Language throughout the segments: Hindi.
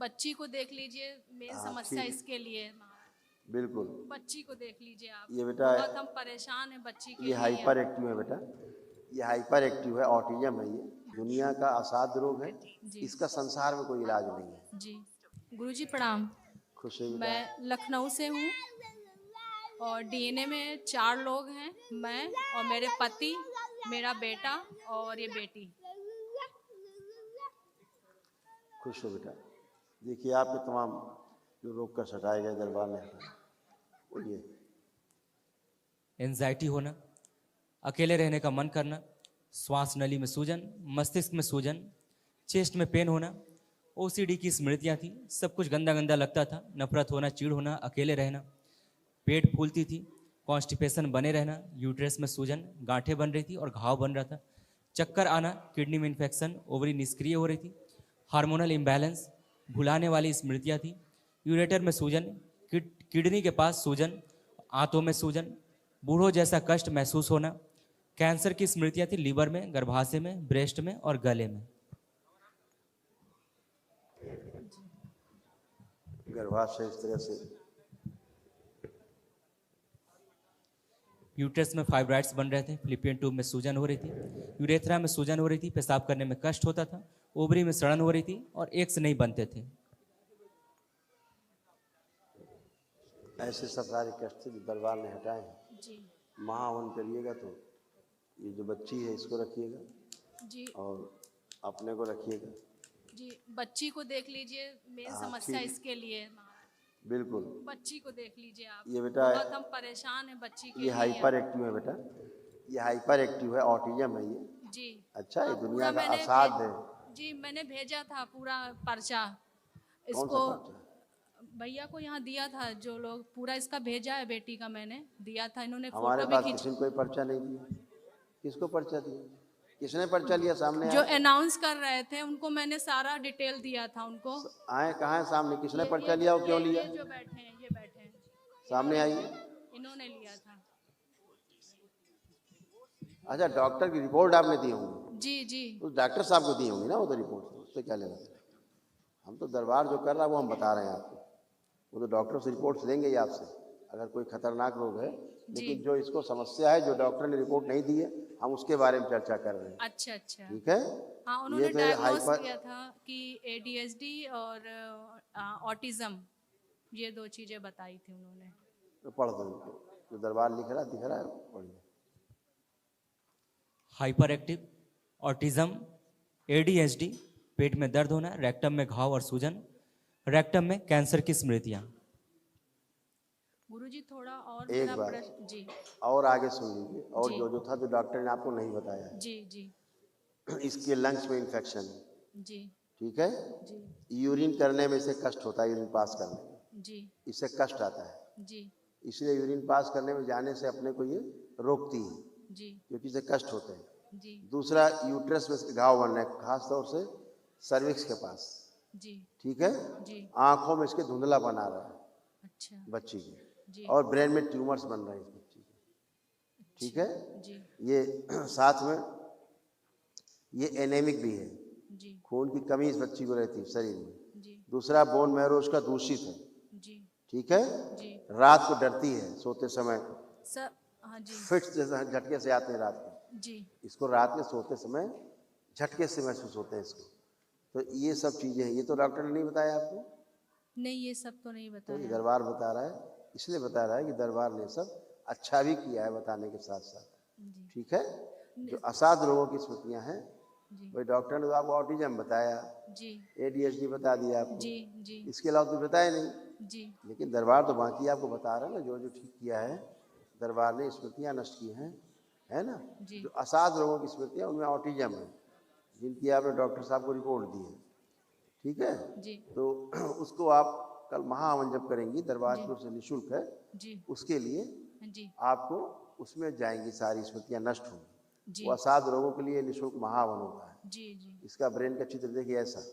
बच्ची को देख लीजिए, मेन हाँ, समस्या ठीक। इसके लिए। बिल्कुल। बच्ची को देख लीजिए आप, ये बेटा बहुत हम परेशान हैं बच्ची के ये लिए। हाइपर एक्टिव है बेटा, ये हाइपर एक्टिव है, ऑटिज्म है, ये दुनिया का असाध्य रोग है, जी इसका संसार में कोई इलाज नहीं है। जी। गुरुजी प्रणाम। खुश है बेटा। मैं लखनऊ से हूँ और डीएनए में 4 लोग हैं, मैं और मेरे पति, मेरा बेटा और ये बेटी। खुश हो बेटा। देखिए आपके तमाम जो रोग का हटाए गए दरबार में बोलिए। एंजाइटी होना, अकेले रहने का मन करना, श्वास नली में सूजन, मस्तिष्क में सूजन, चेस्ट में पेन होना, ओसीडी की स्मृतियाँ थी, सब कुछ गंदा गंदा लगता था, नफरत होना, चिढ़ होना, अकेले रहना, पेट फूलती थी, कॉन्स्टिपेशन बने रहना, यूट्रस में सूजन, गांठें बन रही थी और घाव बन रहा था, चक्कर आना, किडनी में इन्फेक्शन, ओवरी निष्क्रिय हो रही थी, हार्मोनल इम्बैलेंस, भुलाने वाली स्मृतियाँ थी, यूरेटर में सूजन, किडनी के पास सूजन, आंतों में सूजन, बूढ़ों जैसा कष्ट महसूस होना, कैंसर की स्मृतियाँ थी लीवर में, गर्भाशय में, ब्रेस्ट में और गले में। गर्भाशय इस तरह से यूट्रस में फाइब्राइड्स बन रहे थे, फिलिपियन ट्यूब में सूजन हो रही थी, यूरेथ्रा में सूजन हो रही थी, पेशाब करने में कष्ट होता था, ओवरी में सड़न हो रही थी और एग्स नहीं बनते थे। ऐसे सब सारे कष्ट दरबार ने हटाए हैं जी महावन करिएगा तो ये जो बच्ची है इसको रखिएगा जी और अपने को रखिएगा। जी। बच्ची को देख लीजिए, मेन हाँ, समस्या ठीक। इसके लिए। बिल्कुल। बच्ची को देख लीजिए आप, ये बेटा बहुत हम परेशान हैं बच्ची के ये लिए। हाइपर एक्टिव है बेटा, ये हाइपर एक्टिव है, ऑटिज्म है ये। जी। अच्छा, ये हाँ, दुनिया पूरा का मैंने असाध्य है। जी मैंने भेजा था पूरा पर्चा कौन सा इसको, पर्चा? भैया को यहाँ दिया था, जो लोग पूरा इसका भेजा है, बेटी का मैंने दिया था, इन्होंने हमारे फोटो भी पास खींच। किसी ने कोई पर्चा नहीं दिया। किसको पर्चा दिया? किसने पर्चा लिया? सामने जो आए। अनाउंस कर रहे थे उनको मैंने सारा डिटेल दिया था उनको। आए कहाँ है सामने? किसने पर्चा ये लिया और क्यों लिया? जो बैठे हैं, ये बैठे हैं, सामने आइए। इन्होंने लिया था। अच्छा, डॉक्टर की रिपोर्ट आपने दी होंगी? जी जी उस डॉक्टर साहब को दी होंगी ना वो तो रिपोर्ट, उससे क्या लेना? हम तो दरबार जो कर रहा है वो हम बता रहे हैं आपको, वो तो डॉक्टर से रिपोर्ट्स लेंगे ही आपसे अगर कोई खतरनाक रोग है, लेकिन जो इसको समस्या है जो डॉक्टर ने रिपोर्ट नहीं दी है हम उसके बारे में चर्चा कर रहे हैं। अच्छा अच्छा। ठीक है। हाँ, उन्होंने ये तो डायग्नोस हाइपर किया था कि ADHD और ऑटिज्म, ये 2 चीजें बताई थी उन्होंने। तो पढ़ दो इनको, जो दरबार लिख रहा दिख रहा है पढ़िए। हाइपर एक्टिव, ऑटिज्म, ADHD, पेट में दर्द होना, रेक्टम में घाव और सूजन, रेक्टम में कैंसर की स्मृतियाँ। गुरुजी थोड़ा और एक मेरा बार प्रश्न। जी और आगे सुन लीजिए, और जी जो था जो डॉक्टर ने आपको नहीं बताया है। जी जी इसके लंग्स में इन्फेक्शन है। जी ठीक है। जी यूरिन करने में इसे कष्ट होता है, यूरिन पास करने में जी इससे कष्ट आता है, जी इसलिए यूरिन पास करने में जाने से अपने को ये रोकती है जी क्योंकि इसे कष्ट होते हैं। जी दूसरा, यूट्रस में इसके घाव बन रहे हैं, खासतौर से सर्विक्स के पास। जी ठीक है। जी। आंखों में इसके धुंधला बना रहा है अच्छा बच्ची के, जी। और ब्रेन में ट्यूमर्स बन रहे हैं इस बच्ची के। ठीक है। जी ये साथ में ये एनेमिक भी है, जी खून की कमी इस बच्ची को रहती है शरीर में। जी दूसरा, बोन मैरो उसका दूषित है। जी ठीक है। जी। रात को डरती है सोते समय, सर हाँ जी फिट्स जैसा झटके से आते हैं रात को, जी इसको रात में सोते समय झटके से महसूस होते हैं इसको। तो ये सब चीज़ें हैं, ये तो डॉक्टर ने नहीं बताया आपको, नहीं, ये सब तो नहीं तो ये बताया। दरबार बता रहा है, इसलिए बता रहा है कि दरबार ने सब अच्छा भी किया है बताने के साथ साथ। जी ठीक है। जो असाध्य रोगों की स्मृतियाँ हैं, जी भाई डॉक्टर ने तो आपको ऑटिज्म बताया, जी ADHD बता दिया आपको, जी जी इसके अलावा तो बताया नहीं। जी लेकिन दरबार तो बाकी आपको बता रहा है ना, जो जो ठीक किया है दरबार ने, स्मृतियाँ नष्ट की हैं, है ना। जी जो असाध्य रोगों की स्मृतियाँ उनमें ऑटिज्म है, जिनकी आपने डॉक्टर साहब को रिपोर्ट दी है। ठीक है। जी तो उसको आप कल महाहवन जब करेंगी, दरबार की ओर से निःशुल्क है, जी उसके लिए जी आपको उसमें जाएंगी, सारी स्मृतियाँ नष्ट होंगी। जी वो असाध्य रोगों के लिए निःशुल्क महाहवन होता है। जी जी इसका ब्रेन का चित्र देखिए ऐसा,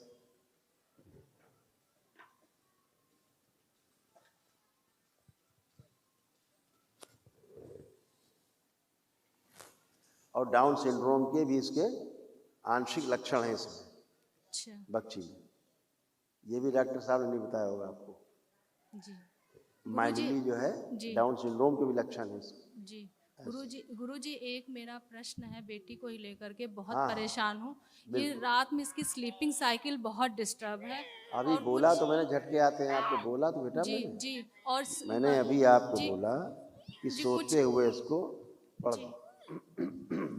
और डाउन सिंड्रोम के भी इसके आंशिक लक्षण हैं इसमें अच्छा बच्ची में। ये भी डॉक्टर साहब ने नहीं बताया होगा आपको। जी माइंडली जो है जी डाउन सिंड्रोम के भी लक्षण है इसके। जी गुरुजी एक मेरा प्रश्न है, बेटी को ही लेकर के बहुत हाँ, परेशान हूँ। ये बिल्कुल। रात में इसकी स्लीपिंग साइकिल बहुत डिस्टर्ब है। अभी और बोला कुछ तो मैंने, झटके आते हैं आपको बोला तो बेटा जी मैंने जी और मैंने अभी आपको जी बोला कि जी कुछ सोते हुए इसको पढ़ जी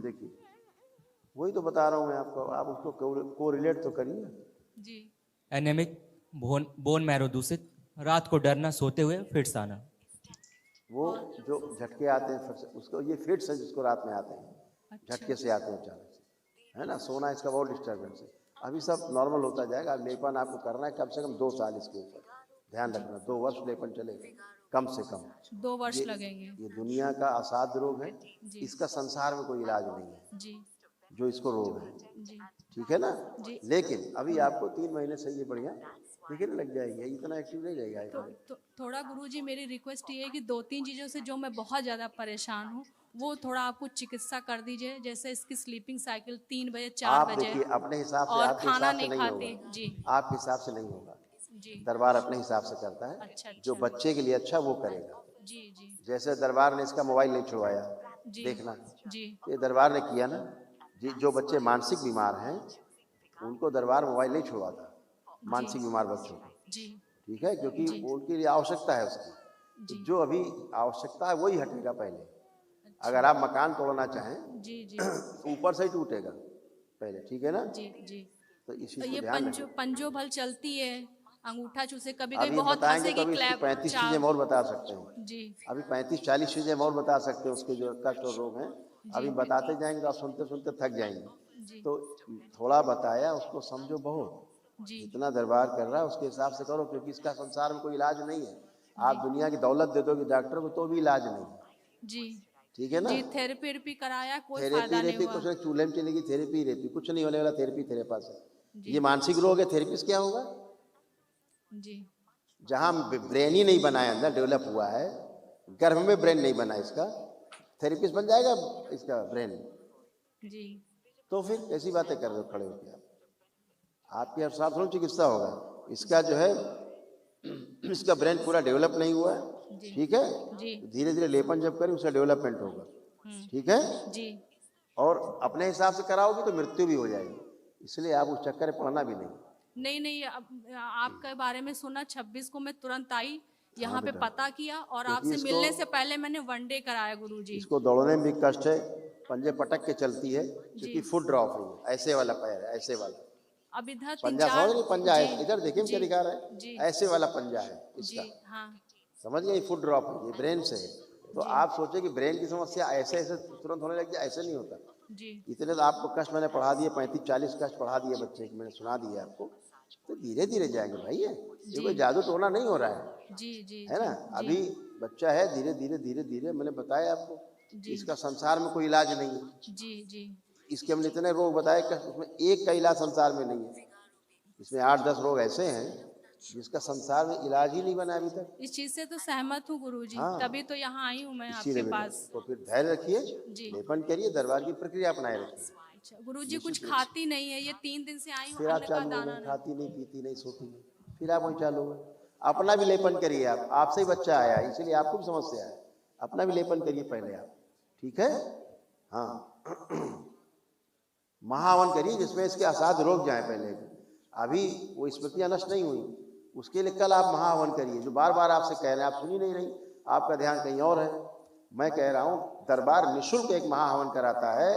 देखिए, वही तो बता रहा हूँ मैं आपको, आप उसको को रिलेट तो करिए। जी एनेमिक, बोन मैरो दूषित, रात को डरना, सोते हुए फिट्स आना। वो जो झटके आते हैं फिर से, उसको ये फिट्स है जिसको रात में आते हैं, अच्छा झटके से आते हैं अचानक से, है ना। सोना इसका बहुत डिस्टर्बेंस है। अभी सब नॉर्मल होता जाएगा। अब लेपन आपको करना है कम से कम 2 साल इसके ऊपर, ध्यान रखना 2 वर्ष लेपन चलेगा कम से कम। 2 वर्ष ये लगेंगे। ये दुनिया का असाध्य रोग है, जी इसका संसार में कोई इलाज नहीं है जी जो इसको रोग है, जी ठीक है ना। जी लेकिन अभी आपको 3 महीने से ये बढ़िया देखिए लग जाएगी, इतना एक्टिव नहीं रहेगा। थोड़ा गुरुजी मेरी रिक्वेस्ट ये है कि 2-3 चीज़ों से जो मैं बहुत ज़्यादा परेशान हूँ वो थोड़ा आप कुछ चिकित्सा कर दीजिए। जैसे इसकी स्लीपिंग साइकिल 3 बजे 4 आप बजे देखिए अपने हिसाब से, और आपके खाना हिसाब से नहीं नहीं खाती। होगा, जी आपके हिसाब से नहीं होगा। जी दरबार अपने हिसाब से करता है, अच्छा जो अच्छा बच्चे के लिए अच्छा वो करेगा। जी जी जैसे दरबार ने इसका मोबाइल नहीं छुड़वाया, जी देखना जी ये दरबार ने किया ना जी। जो बच्चे मानसिक बीमार हैं उनको दरबार मोबाइल नहीं छुड़वाता, मानसिक बीमार बच्चों को, जी ठीक है, क्योंकि जी उनके लिए आवश्यकता है उसकी। तो जी जो अभी आवश्यकता है वही हटेगा पहले। अच्छा अगर आप मकान तोड़ना चाहें जी जी तो ऊपर से ही टूटेगा पहले, ठीक है ना। जी जी तो इस तो चीज को ये ध्यान रखें। पंजो भल चलती है, अंगूठा चूसे, कभी कभी अभी बहुत बताएंगे तो हंसेगी, अभी उसकी क्लैप 35 चीजें चाप। हम और बता सकते हैं। जी अभी 35-40 चीजें हम और बता सकते हैं उसके जो कष्ट और रोग हैं। जी अभी बताते जाएंगे तो आप सुनते सुनते थक जाएंगे। जी तो थोड़ा बताया उसको समझो बहुत, जी जितना दरबार कर रहा है उसके हिसाब से करो, क्योंकि इसका संसार में कोई इलाज नहीं है। आप जी दुनिया की दौलत दे दोगे डॉक्टर को तो भी इलाज नहीं है, जी ठीक है ना। जी थेरेपी वेरेपी कराया, कोई थेरेपी फायदा नहीं रेपी हुआ। कुछ नहीं, चूल्हे में चलेगी थेरेपी रेपी, कुछ नहीं होने वाला थेरेपी तेरे पास है। जी ये मानसिक रोग है, थेरेपिस्ट क्या होगा। जी जहां ब्रेन ही नहीं बनाया, अंदर डेवलप हुआ है, गर्भ में ब्रेन नहीं बना इसका, थेरेपिस्ट बन जाएगा इसका ब्रेन। जी तो फिर कैसी बातें कर रहे हो खड़े होकर आप। आपके साथ थोड़ी चिकित्सा होगा। इसका जो है इसका ब्रेन पूरा डेवलप नहीं हुआ है, जी ठीक है। जी धीरे धीरे लेपन जब करें उसका डेवलपमेंट होगा, ठीक है। जी और अपने हिसाब से कराओगी तो मृत्यु भी हो जाएगी, इसलिए आप उस चक्कर में पड़ना भी नहीं। नहीं नहीं, अब आपके बारे में सुना, 26 को मैं तुरंत आई यहाँ पे, बेटा। पता किया और क्योंकि आपसे इसको- मिलने से पहले मैंने 1 डे कराया गुरुजी। इसको दौड़ने में भी कष्ट है, पंजे पटक के चलती है क्योंकि फुट ड्रॉप है, ऐसे वाला पैर है, ऐसे वाला अब इधर पंजा, 3-4 समझ नहीं पंजा जी है, इधर देखिए क्या जी दिखा रहा है, जी ऐसे वाला पंजा है जी इसका, हाँ समझ गए। फुट ड्रॉप है, ये ब्रेन से है। तो जी। आप सोचे कि ब्रेन की समस्या ऐसे ऐसे तुरंत होने लग जाए, ऐसे नहीं होता। जी इतने तो आपको कष्ट मैंने पढ़ा दिए, 35-40 कष्ट पढ़ा दिए बच्चे की, मैंने सुना दिया आपको। तो धीरे धीरे जाएंगे भाई, ये कोई जादू टोना नहीं हो रहा है, जी जी है ना। अभी बच्चा है, धीरे धीरे धीरे धीरे, मैंने बताया आपको, इसका संसार में कोई इलाज नहीं है। जी जी इसके हमने इतने रोग बताए कि उसमें एक का इलाज संसार में नहीं है। इसमें 8-10 रोग ऐसे हैं जिसका संसार में इलाज ही नहीं बना अभी तक। इस चीज से तो सहमत हूँ गुरुजी, हाँ। तभी तो यहाँ आई हूँ मैं इसीलिए आपके बेटा, पास। तो फिर धैर्य रखिए, जी। लेपन करिए, दरबार की प्रक्रिया अपनाए रखिए। अच्छा गुरुजी, कुछ खाती नहीं है, ये 3 दिन से आई हूँ, फिर आप अन्न का चालू हो दाना गए, नहीं। खाती नहीं, पीती नहीं, सोती नहीं, फिर आप वहीं चालू हो गए। अपना भी लेपन करिए, आप आपसे ही बच्चा आया है, इसीलिए आपको भी समस्या है। अपना भी लेपन करिए पहले आप, ठीक है। हाँ महावन करिए जिसमें इसके असाध्य रोग जाए पहले। अभी वो स्मृतियां नष्ट नहीं हुई, उसके लिए कल आप महावन करिए, जो बार बार आपसे कह रहे हैं, आप सुनी नहीं रही, आपका ध्यान कहीं और है। मैं कह रहा हूँ दरबार निःशुल्क एक महाहवन कराता है,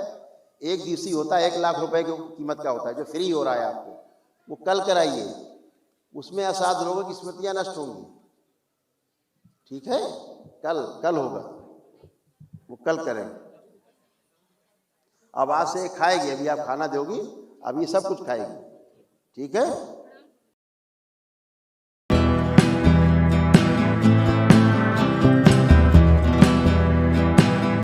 1 दिवसीय होता है, 1 लाख रुपए की कीमत का होता है, जो फ्री हो रहा है आपको, वो कल कराइए। उसमें असाध्य रोगों की स्मृतियां नष्ट होंगी, ठीक है। कल होगा, वो कल करें। अब आज से खाएगी, अभी आप खाना दोगी, अब ये सब कुछ खाएगी, ठीक है।